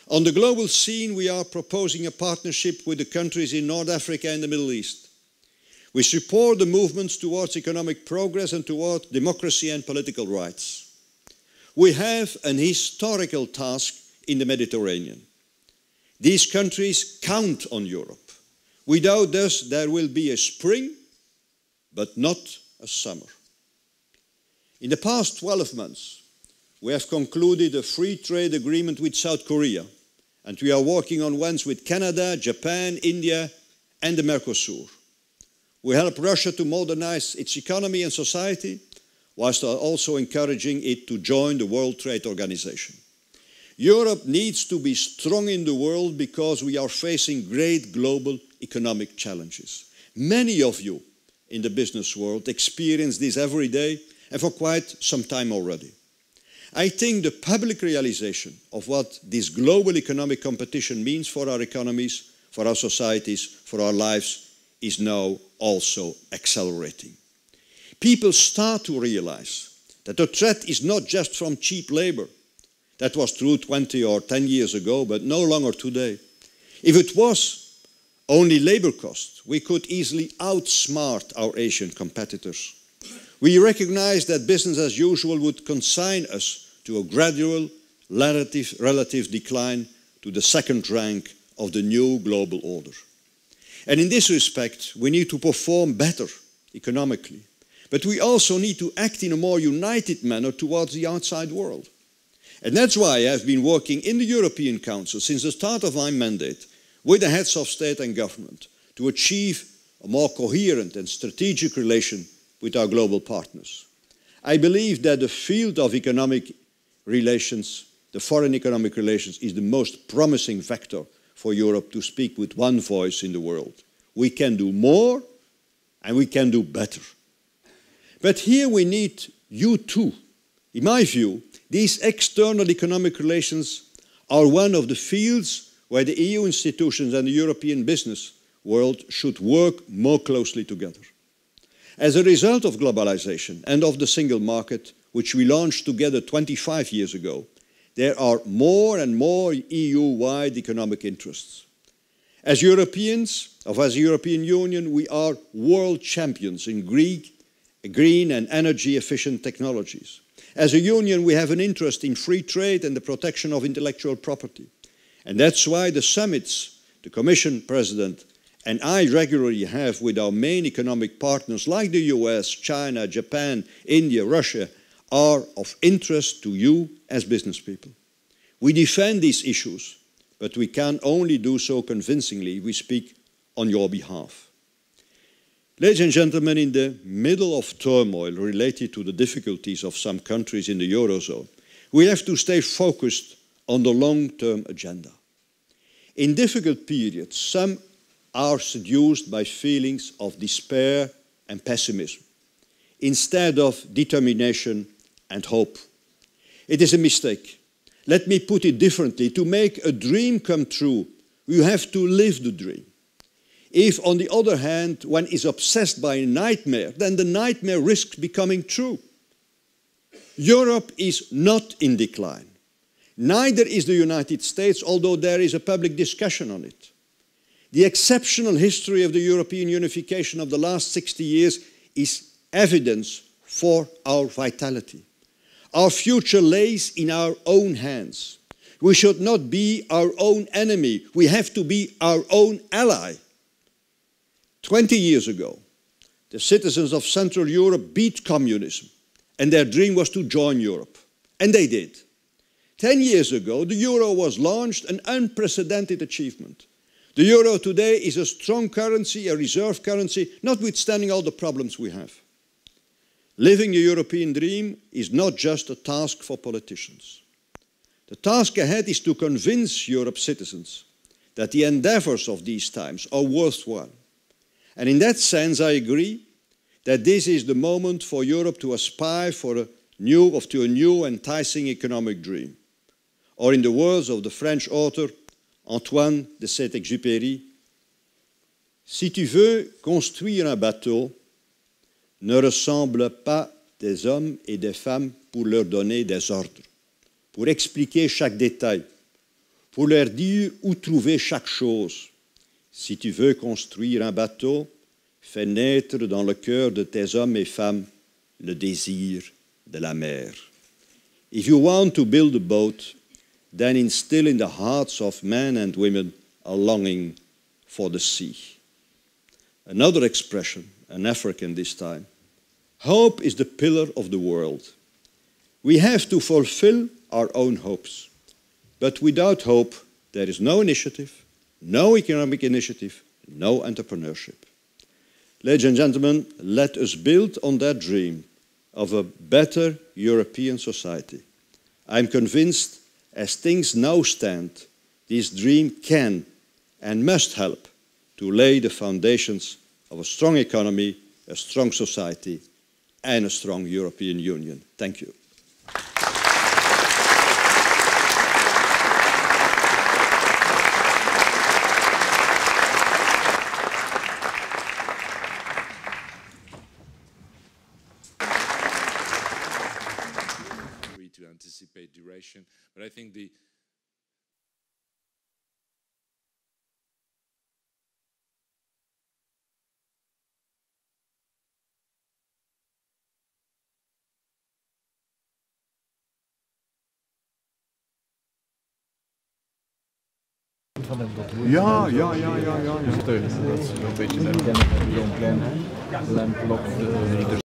On the global scene, we are proposing a partnership with the countries in North Africa and the Middle East. We support the movements towards economic progress and towards democracy and political rights. We have an historical task in the Mediterranean. These countries count on Europe. Without us, there will be a spring, but not a summer. In the past 12 months, we have concluded a free trade agreement with South Korea, and we are working on ones with Canada, Japan, India, and the Mercosur. We help Russia to modernize its economy and society, whilst also encouraging it to join the World Trade Organization. Europe needs to be strong in the world because we are facing great global economic challenges. Many of you in the business world experience this every day and for quite some time already. I think the public realization of what this global economic competition means for our economies, for our societies, for our lives, is now also accelerating. People start to realize that the threat is not just from cheap labor. That was true 20 or 10 years ago, but no longer today. If it was only labor costs, we could easily outsmart our Asian competitors. We recognize that business as usual would consign us to a gradual relative decline to the second rank of the new global order. And in this respect, we need to perform better economically. But we also need to act in a more united manner towards the outside world. And that's why I have been working in the European Council since the start of my mandate with the heads of state and government to achieve a more coherent and strategic relation with our global partners. I believe that the field of economic relations, the foreign economic relations, is the most promising factor for Europe to speak with one voice in the world. We can do more and we can do better. But here we need you too. In my view, these external economic relations are one of the fields where the EU institutions and the European business world should work more closely together. As a result of globalization and of the single market, which we launched together 25 years ago, there are more and more EU-wide economic interests. As Europeans, as the European Union, we are world champions in green and energy-efficient technologies. As a union, we have an interest in free trade and the protection of intellectual property. And that's why the summits the Commission President and I regularly have with our main economic partners like the US, China, Japan, India, Russia, are of interest to you as business people. We defend these issues, but we can only do so convincingly if we speak on your behalf. Ladies and gentlemen, in the middle of turmoil related to the difficulties of some countries in the Eurozone, we have to stay focused on the long-term agenda. In difficult periods, some are seduced by feelings of despair and pessimism, instead of determination and hope. It is a mistake. Let me put it differently. To make a dream come true, you have to live the dream. If, on the other hand, one is obsessed by a nightmare, then the nightmare risks becoming true. Europe is not in decline. Neither is the United States, although there is a public discussion on it. The exceptional history of the European unification of the last 60 years is evidence for our vitality. Our future lays in our own hands. We should not be our own enemy. We have to be our own ally. 20 years ago, the citizens of Central Europe beat communism, and their dream was to join Europe. And they did. 10 years ago, the euro was launched, an unprecedented achievement. The euro today is a strong currency, a reserve currency, notwithstanding all the problems we have. Living the European dream is not just a task for politicians. The task ahead is to convince Europe's citizens that the endeavors of these times are worthwhile. And in that sense, I agree that this is the moment for Europe to aspire to a new enticing economic dream. Or in the words of the French author Antoine de Saint-Exupéry, si tu veux construire un bateau, ne ressemble pas des hommes et des femmes pour leur donner des ordres, pour expliquer chaque détail, pour leur dire où trouver chaque chose. Si tu veux construire un bateau, fais naître dans le cœur de tes hommes et femmes le désir de la mer. If you want to build a boat, then instill in the hearts of men and women a longing for the sea. Another expression, an African this time. Hope is the pillar of the world. We have to fulfill our own hopes. But without hope, there is no initiative, no economic initiative, no entrepreneurship. Ladies and gentlemen, let us build on that dream of a better European society. I'm convinced, as things now stand, this dream can and must help to lay the foundations of a strong economy, a strong society, and a strong European Union. Thank you. To anticipate duration, but I think the Ja. Dus dat is een beetje een klein lamplock.